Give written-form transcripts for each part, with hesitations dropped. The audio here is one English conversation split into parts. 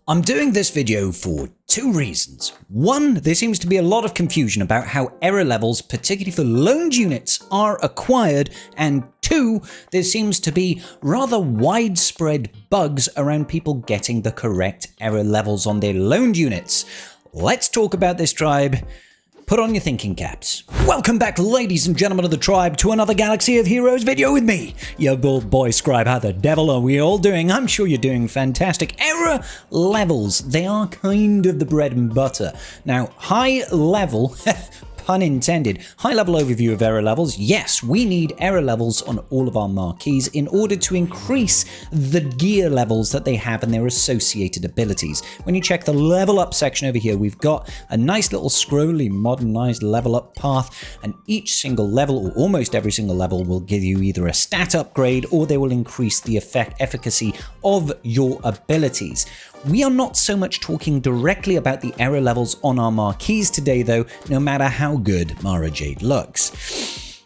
I'm doing this video for two reasons. One, there seems to be a lot of confusion about how error levels, particularly for loaned units, are acquired, and two, there seems to be rather widespread bugs around people getting the correct error levels on their loaned units. Let's talk about this, tribe. Put on your thinking caps. Welcome back, ladies and gentlemen of the tribe, to another Galaxy of Heroes video with me, your good boy Scribe. How the devil are we all doing? I'm sure you're doing fantastic. Error levels, they are kind of the bread and butter. Now, high level, pun intended, high level overview of error levels. Yes, we need error levels on all of our marquees in order to increase the gear levels that they have and their associated abilities. When you check the level up section over here, we've got a nice little scrolly modernized level up path, and each single level, or almost every single level, will give you either a stat upgrade or they will increase the efficacy of your abilities. We are not so much talking directly about the error levels on our marquees today, though, no matter how good Mara Jade looks.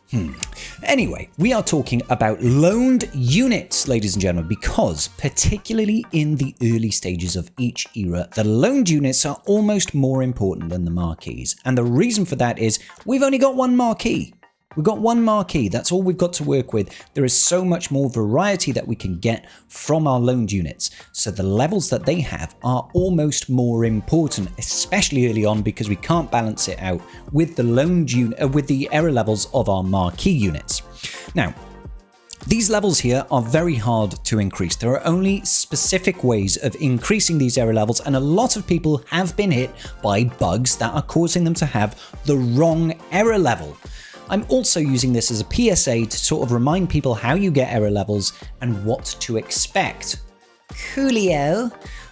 Anyway, we are talking about loaned units, ladies and gentlemen, because particularly in the early stages of each era, the loaned units are almost more important than the marquees. And the reason for that is we've only got one marquee. We've got one marquee, that's all we've got to work with. There is so much more variety that we can get from our loaned units. So the levels that they have are almost more important, especially early on, because we can't balance it out with the loaned unit, with the error levels of our marquee units. Now, these levels here are very hard to increase. There are only specific ways of increasing these error levels, and a lot of people have been hit by bugs that are causing them to have the wrong error level. I'm also using this as a PSA to sort of remind people how you get error levels and what to expect. Coolio.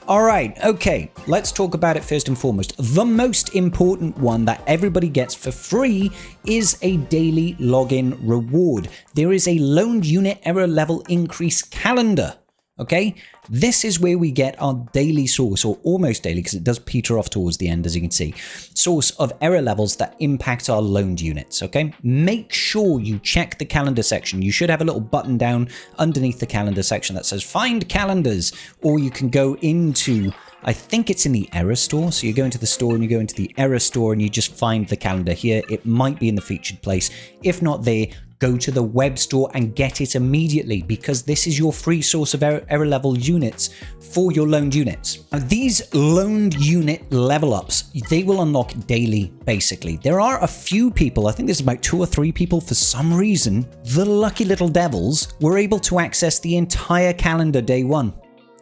Alright, okay, let's talk about it first and foremost. The most important one that everybody gets for free is a daily login reward. There is a loaned unit error level increase calendar. Okay, this is where we get our daily source, or almost daily, because it does peter off towards the end, as you can see, source of error levels that impact our loaned units. Okay, make sure you check the calendar section. You should have a little button down underneath the calendar section that says find calendars, or you can go into, I think it's in the error store. So you go into the store and you go into the error store and you just find the calendar here. It might be in the featured place. If not there, go to the web store and get it immediately, because this is your free source of error level units for your loaned units. Now, these loaned unit level ups, they will unlock daily, basically. There are a few people, I think there's about 2 or 3 people, for some reason, the lucky little devils, were able to access the entire calendar day one.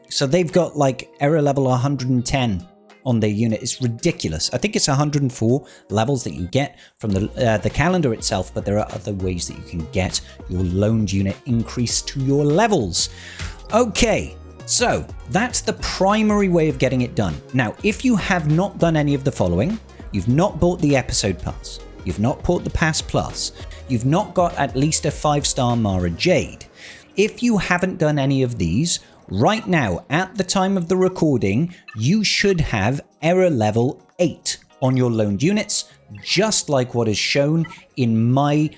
So they've got like error level 110 on their unit. It's ridiculous. I think it's 104 levels that you get from the calendar itself, but there are other ways that you can get your loaned unit increase to your levels. Okay, so that's the primary way of getting it done. Now, if you have not done any of the following, you've not bought the episode pass, you've not bought the pass plus, you've not got at least a 5-star Mara Jade. If you haven't done any of these, right now, at the time of the recording, you should have error level 8 on your loaned units, just like what is shown in my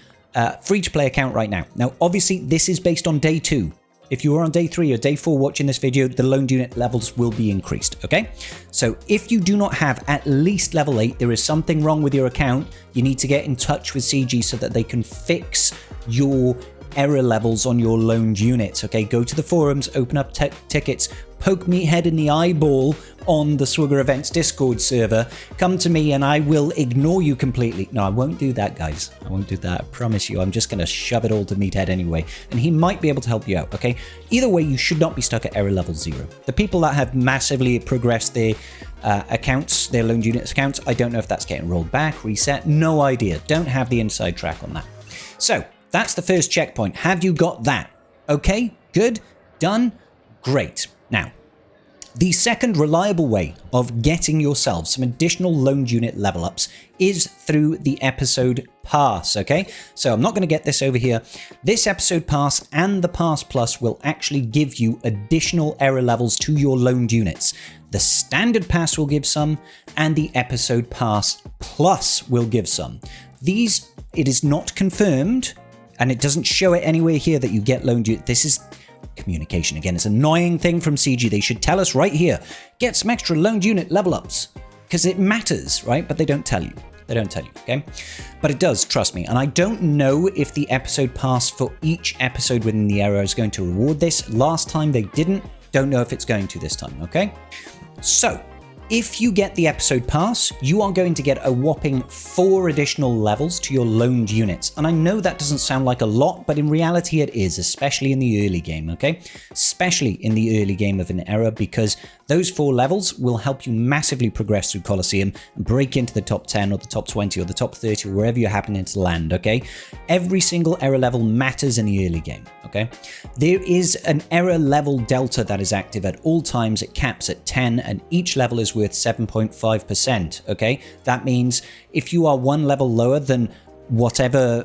free-to-play account right now. Now, obviously, this is based on day 2. If you are on day 3 or day 4 watching this video, the loaned unit levels will be increased, okay? So if you do not have at least level 8, there is something wrong with your account. You need to get in touch with CG so that they can fix your error levels on your loaned units. Okay, go to the forums, open up tickets, poke Meathead in the eyeball on the Swigger Events Discord server, come to me and I will ignore you completely. No, I won't do that, guys. I won't do that, I promise you. I'm just going to shove it all to Meathead anyway, and he might be able to help you out, okay? Either way, you should not be stuck at error level 0. The people that have massively progressed their accounts, their loaned units accounts, I don't know if that's getting rolled back, reset, no idea. Don't have the inside track on that. So, that's the first checkpoint. Have you got that? Okay, good, done, great. Now, the second reliable way of getting yourself some additional loaned unit level ups is through the episode pass, okay? So I'm not going to get this over here. This episode pass and the pass plus will actually give you additional error levels to your loaned units. The standard pass will give some, and the episode pass plus will give some. These, it is not confirmed, and it doesn't show it anywhere here that you get loaned units. This is communication. Again, it's an annoying thing from CG. They should tell us right here, get some extra loaned unit level ups, because it matters, right? But they don't tell you. They don't tell you, okay? But it does, trust me. And I don't know if the episode pass for each episode within the era is going to reward this. Last time they didn't. Don't know if it's going to this time, okay? So, if you get the episode pass, you are going to get a whopping 4 additional levels to your loaned units. And I know that doesn't sound like a lot, but in reality it is, especially in the early game, okay? Especially in the early game of an era, because those 4 levels will help you massively progress through Colosseum and break into the top 10 or the top 20 or the top 30 or wherever you're happening to land, okay? Every single era level matters in the early game, okay? There is an era level delta that is active at all times. It caps at 10 and each level is worth 7.5%, okay? That means if you are 1 level lower than whatever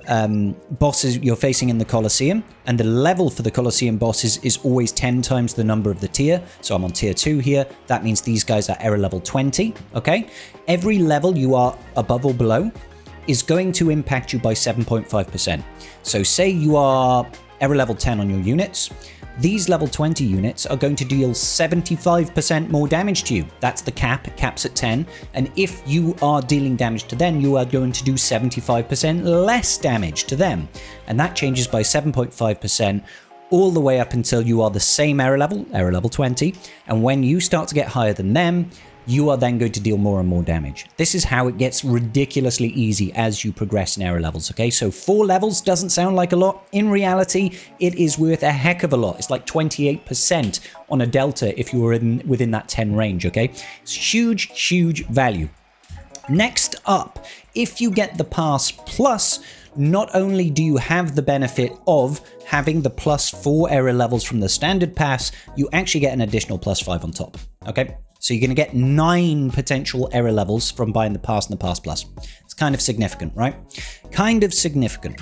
bosses you're facing in the Colosseum, and the level for the Colosseum bosses is always 10 times the number of the tier, so I'm on tier 2 here, that means these guys are era level 20, okay? Every level you are above or below is going to impact you by 7.5%. So say you are era level 10 on your units, these level 20 units are going to deal 75% more damage to you. That's the cap, it caps at 10. And if you are dealing damage to them, you are going to do 75% less damage to them. And that changes by 7.5% all the way up until you are the same era level 20. And when you start to get higher than them, you are then going to deal more and more damage. This is how it gets ridiculously easy as you progress in era levels, okay? So 4 levels doesn't sound like a lot. In reality, it is worth a heck of a lot. It's like 28% on a delta if you were within that 10 range, okay? It's huge, huge value. Next up, if you get the Pass Plus, not only do you have the benefit of having the +4 era levels from the standard pass, you actually get an additional +5 on top, okay? So you're going to get 9 potential era levels from buying the Pass and the Pass Plus. It's kind of significant, right? Kind of significant.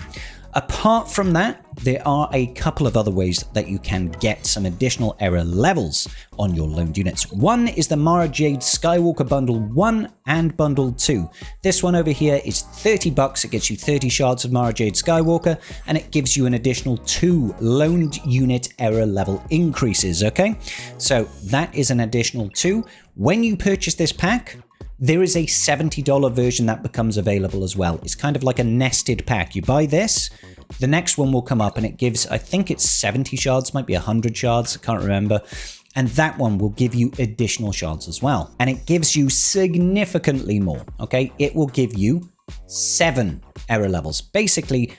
Apart from that, there are a couple of other ways that you can get some additional era levels on your loaned units. One is the Mara Jade Skywalker Bundle 1 and Bundle 2. This one over here is $30. It gets you 30 shards of Mara Jade Skywalker, and it gives you an additional 2 loaned unit era level increases, okay? So that is an additional 2. When you purchase this pack, there is a $70 version that becomes available as well. It's kind of like a nested pack. You buy this, the next one will come up and it gives, I think it's 70 shards, might be 100 shards, I can't remember. And that one will give you additional shards as well. And it gives you significantly more, okay? It will give you 7 era levels. Basically,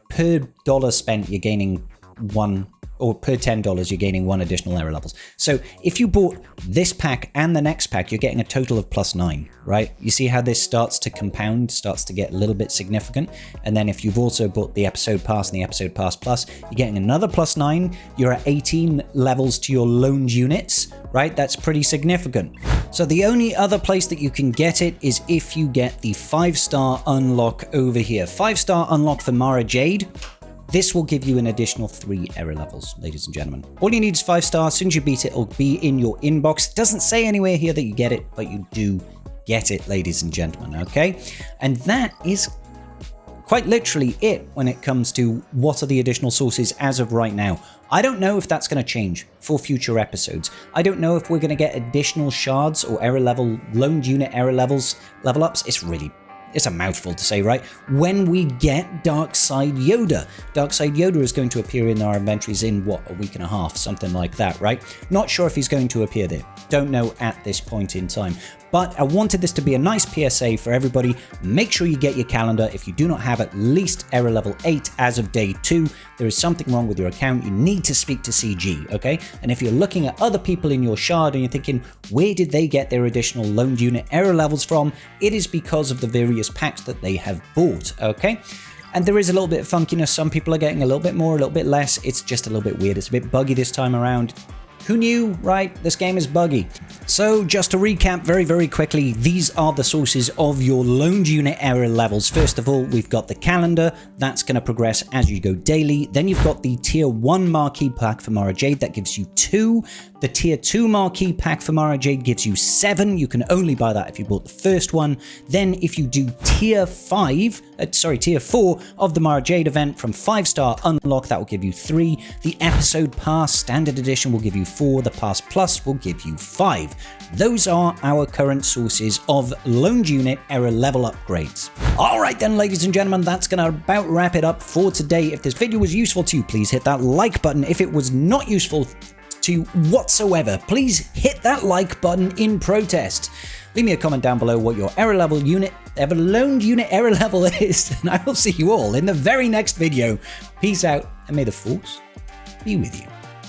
per dollar spent, you're gaining 1, or per $10, you're gaining 1 additional era levels. So if you bought this pack and the next pack, you're getting a total of +9, right? You see how this starts to compound, starts to get a little bit significant. And then if you've also bought the Episode Pass and the Episode Pass Plus, you're getting another +9. You're at 18 levels to your loaned units, right? That's pretty significant. So the only other place that you can get it is if you get the 5-star unlock over here. 5-star unlock for Mara Jade. This will give you an additional 3 era levels, ladies and gentlemen. All you need is 5 stars. As soon as you beat it, it'll be in your inbox. It doesn't say anywhere here that you get it, but you do get it, ladies and gentlemen, okay? And that is quite literally it when it comes to what are the additional sources as of right now. I don't know if that's going to change for future episodes. I don't know if we're going to get additional shards or era level, loaned unit era levels, level ups. It's a mouthful to say, right? When we get Dark Side Yoda. Dark Side Yoda is going to appear in our inventories in, what, a week and a half, something like that, right? Not sure if he's going to appear there. Don't know at this point in time. But I wanted this to be a nice PSA for everybody. Make sure you get your calendar. If you do not have at least era level 8 as of day 2, there is something wrong with your account. You need to speak to CG, okay? And if you're looking at other people in your shard and you're thinking, where did they get their additional loaned unit era levels from? It is because of the various packs that they have bought, okay? And there is a little bit of funkiness. Some people are getting a little bit more, a little bit less. It's just a little bit weird. It's a bit buggy this time around. Who knew, right? This game is buggy. So just to recap very, very quickly, these are the sources of your loaned unit error levels. First of all, we've got the calendar. That's going to progress as you go daily. Then you've got the tier 1 marquee pack for Mara Jade. That gives you 2. The tier 2 marquee pack for Mara Jade gives you 7. You can only buy that if you bought the first one. Then if you do tier 4 of the Mara Jade event from 5-star unlock, that will give you 3. The episode pass standard edition will give you 4. The pass plus will give you 5. Those are our current sources of loaned unit error level upgrades. Alright then, ladies and gentlemen, that's going to about wrap it up for today. If this video was useful to you, please hit that like button. If it was not useful to you whatsoever, please hit that like button in protest. Leave me a comment down below what your loaned unit error level is, and I will see you all in the very next video. Peace out, and may the force be with you.